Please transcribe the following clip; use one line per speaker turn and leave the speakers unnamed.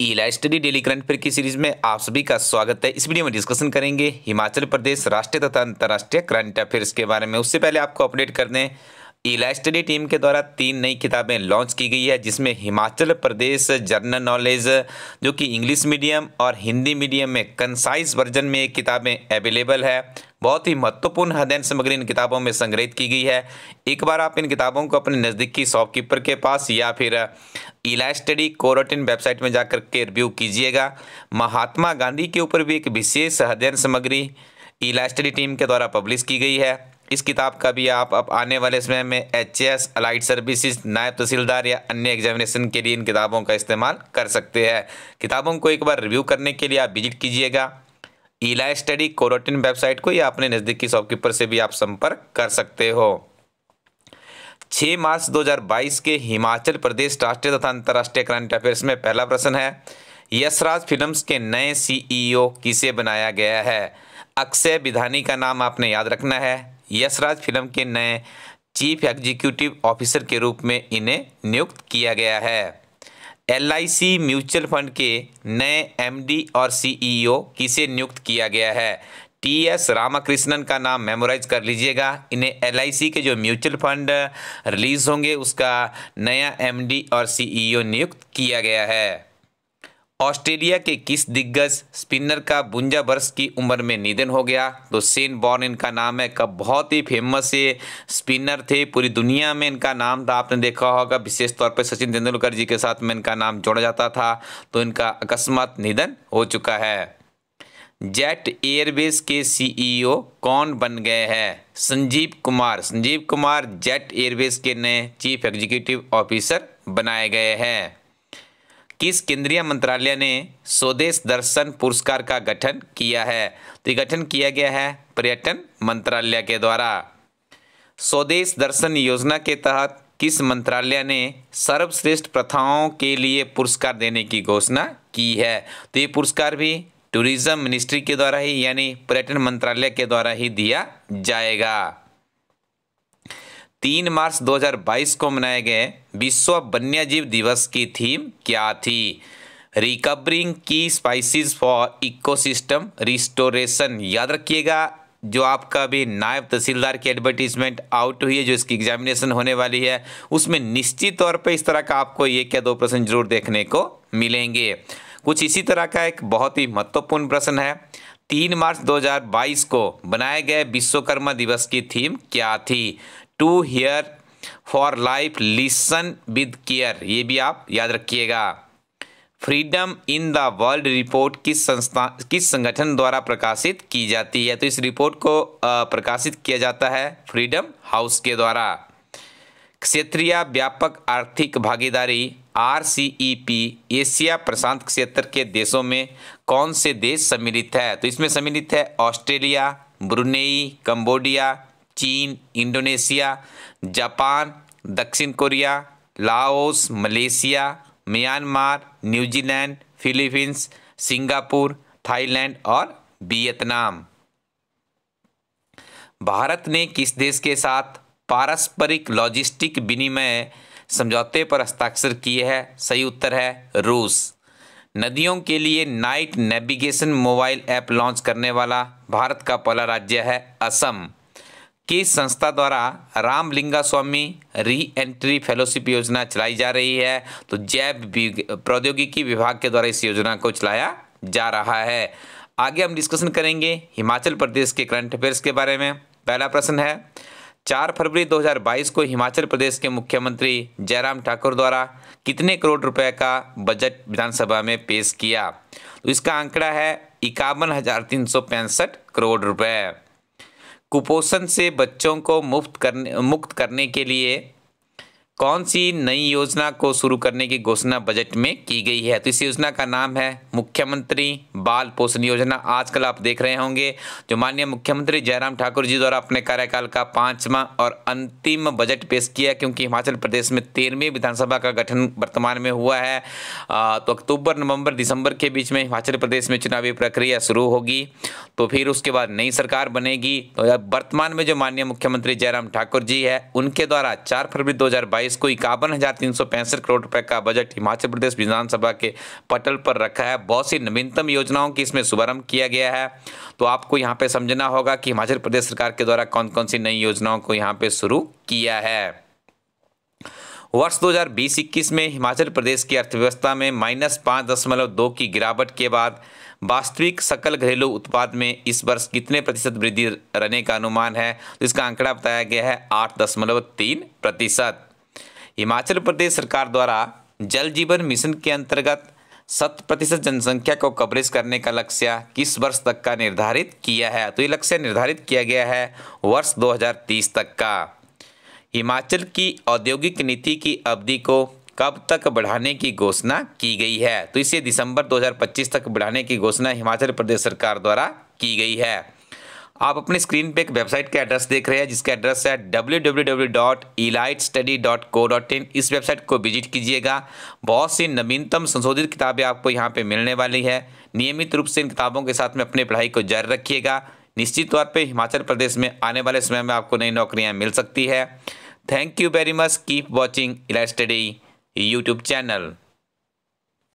ईला study daily current affair की series में आप सभी का स्वागत है। इस वीडियो में डिस्कशन करेंगे हिमाचल प्रदेश राष्ट्रीय तथा अंतर्राष्ट्रीय करंट अफेयर्स के बारे में। उससे पहले आपको अपडेट कर दें, ईला स्टडी टीम के द्वारा 3 नई किताबें लॉन्च की गई है, जिसमें हिमाचल प्रदेश जनरल नॉलेज जो कि इंग्लिश मीडियम और हिंदी मीडियम में कंसाइज वर्जन में किताबें अवेलेबल है। बहुत ही महत्वपूर्ण अध्ययन सामग्री इन किताबों में संग्रहित की गई है। एक बार आप इन किताबों को अपने नज़दीकी शॉपकीपर के पास या फिर ईला स्टडी कोरोटिन वेबसाइट में जाकर के रिव्यू कीजिएगा। महात्मा गांधी के ऊपर भी एक विशेष अध्ययन सामग्री ईला स्टडी टीम के द्वारा पब्लिश की गई है। इस किताब का भी आप अब आने वाले समय में एचएएस, अलाइड सर्विसेज, नायब तहसीलदार या अन्य एग्जामिनेशन के लिए इन किताबों का इस्तेमाल कर सकते हैं। किताबों को एक बार रिव्यू करने के लिए आप विजिट कीजिएगा ईला स्टडी कोरोटिन वेबसाइट को, या अपने नज़दीकी शॉपकीपर से भी आप संपर्क कर सकते हो। 6 मार्च 2022 के हिमाचल प्रदेश राष्ट्रीय तथा अंतर्राष्ट्रीय करंट अफेयर्स में पहला प्रश्न है, यशराज फिल्म्स के नए सीईओ किसे बनाया गया है? अक्षय विधानी का नाम आपने याद रखना है। यशराज फिल्म के नए चीफ एग्जीक्यूटिव ऑफिसर के रूप में इन्हें नियुक्त किया गया है। एलआईसी म्यूचुअल फंड के नए एमडी और सीईओ किसे नियुक्त किया गया है? टीएस रामाकृष्णन का नाम मेमोराइज कर लीजिएगा। इन्हें एलआईसी के जो म्यूचुअल फंड रिलीज होंगे उसका नया एमडी और सीईओ नियुक्त किया गया है। ऑस्ट्रेलिया के किस दिग्गज स्पिनर का 52 वर्ष की उम्र में निधन हो गया? तो शेन वॉर्न इनका नाम है। कब बहुत ही फेमस ये स्पिनर थे, पूरी दुनिया में इनका नाम था। आपने देखा होगा विशेष तौर पर सचिन तेंदुलकर जी के साथ में इनका नाम जोड़ा जाता था। तो इनका अकस्मात निधन हो चुका है। जेट एयरवेज के सीईओ कौन बन गए हैं? संजीव कुमार। संजीव कुमार जेट एयरवेज के नए चीफ एग्जीक्यूटिव ऑफिसर बनाए गए हैं। किस केंद्रीय मंत्रालय ने स्वदेश दर्शन पुरस्कार का गठन किया है? तो ये गठन किया गया है पर्यटन मंत्रालय के द्वारा। स्वदेश दर्शन योजना के तहत किस मंत्रालय ने सर्वश्रेष्ठ प्रथाओं के लिए पुरस्कार देने की घोषणा की है? तो ये पुरस्कार भी टूरिज्म मिनिस्ट्री के द्वारा ही, यानी पर्यटन मंत्रालय के द्वारा ही दिया जाएगा। 3 मार्च 2022 को मनाए गए विश्व वन्यजीव दिवस की थीम क्या थी? रिकवरिंग की स्पाइसीज फॉर इकोसिस्टम रिस्टोरेशन। याद रखिएगा, जो आपका भी नायब तहसीलदार की एडवर्टीजमेंट आउट हुई है, जो इसकी एग्जामिनेशन होने वाली है, उसमें निश्चित तौर पे इस तरह का आपको 1 या 2 प्रश्न जरूर देखने को मिलेंगे। कुछ इसी तरह का एक बहुत ही महत्वपूर्ण प्रश्न है, 3 मार्च 2022 को बनाए गए विश्वकर्मा दिवस की थीम क्या थी? To hear for life, listen with care. ये भी आप याद रखिएगा। Freedom in the world report किस संगठन द्वारा प्रकाशित की जाती है? तो इस रिपोर्ट को प्रकाशित किया जाता है फ्रीडम हाउस के द्वारा। क्षेत्रीय व्यापक आर्थिक भागीदारी RCEP एशिया प्रशांत क्षेत्र के देशों में कौन से देश सम्मिलित है? तो इसमें सम्मिलित है ऑस्ट्रेलिया, ब्रुनेई, कंबोडिया, चीन, इंडोनेशिया, जापान, दक्षिण Korea, Laos, Malaysia, Myanmar, New Zealand, Philippines, Singapore, Thailand और वियतनाम। भारत ने किस देश के साथ पारस्परिक लॉजिस्टिक विनिमय समझौते पर हस्ताक्षर किए हैं? सही उत्तर है रूस। नदियों के लिए night navigation mobile app launch करने वाला भारत का पहला राज्य है असम। किस संस्था द्वारा रामलिंगा स्वामी री एंट्री फेलोशिप योजना चलाई जा रही है? तो जैव प्रौद्योगिकी विभाग के द्वारा इस योजना को चलाया जा रहा है। आगे हम डिस्कशन करेंगे हिमाचल प्रदेश के करंट अफेयर्स के बारे में। पहला प्रश्न है, 4 फरवरी 2022 को हिमाचल प्रदेश के मुख्यमंत्री जयराम ठाकुर द्वारा कितने करोड़ रुपए का बजट विधानसभा में पेश किया? तो इसका आंकड़ा है 51,365 करोड़ रुपए। कुपोषण से बच्चों को मुक्त करने के लिए कौन सी नई योजना को शुरू करने की घोषणा बजट में की गई है? तो इस योजना का नाम है मुख्यमंत्री बाल पोषण योजना। आजकल आप देख रहे होंगे जो माननीय मुख्यमंत्री जयराम ठाकुर जी द्वारा अपने कार्यकाल का 5वां और अंतिम बजट पेश किया, क्योंकि हिमाचल प्रदेश में 13वीं विधानसभा का गठन वर्तमान में हुआ है। तो अक्टूबर, नवंबर, दिसंबर के बीच में हिमाचल प्रदेश में चुनावी प्रक्रिया शुरू होगी, तो फिर उसके बाद नई सरकार बनेगी। तो वर्तमान में जो माननीय मुख्यमंत्री जयराम ठाकुर जी है, उनके द्वारा 4 फरवरी 2022 2023-24 को 51,365 करोड़ रुपए का बजट हिमाचल प्रदेश विधानसभा के पटल पर रखा है। बहुत सी नवीनतम योजनाओं की इसमें शुभारंभ किया गया है। तो आपको यहाँ पे समझना होगा कि हिमाचल प्रदेश सरकार के द्वारा कौन कौन सी नई योजनाओं को यहाँ पे शुरू किया है। वर्ष 2020-21 में हिमाचल प्रदेश की अर्थव्यवस्था में -5.2 की गिरावट के बाद वास्तविक सकल घरेलू उत्पाद में इस वर्ष कितने प्रतिशत वृद्धि रहने का अनुमान है? तो इसका आंकड़ा बताया गया है 8.3%। हिमाचल प्रदेश सरकार द्वारा जल जीवन मिशन के अंतर्गत 100% जनसंख्या को कवरेज करने का लक्ष्य किस वर्ष तक का निर्धारित किया है? तो ये लक्ष्य निर्धारित किया गया है वर्ष 2030 तक का। हिमाचल की औद्योगिक नीति की अवधि को कब तक बढ़ाने की घोषणा की गई है? तो इसे दिसंबर 2025 तक बढ़ाने की घोषणा हिमाचल प्रदेश सरकार द्वारा की गई है। आप अपनी स्क्रीन पे एक वेबसाइट का एड्रेस देख रहे हैं जिसका एड्रेस है www.elitestudy.co.in। इस वेबसाइट को विजिट कीजिएगा। बहुत सी नवीनतम संशोधित किताबें आपको यहाँ पे मिलने वाली है। नियमित रूप से इन किताबों के साथ में अपनी पढ़ाई को जारी रखिएगा। निश्चित तौर पे हिमाचल प्रदेश में आने वाले समय में आपको नई नौकरियाँ मिल सकती है। Thank you very much. Keep watching elite study YouTube channel.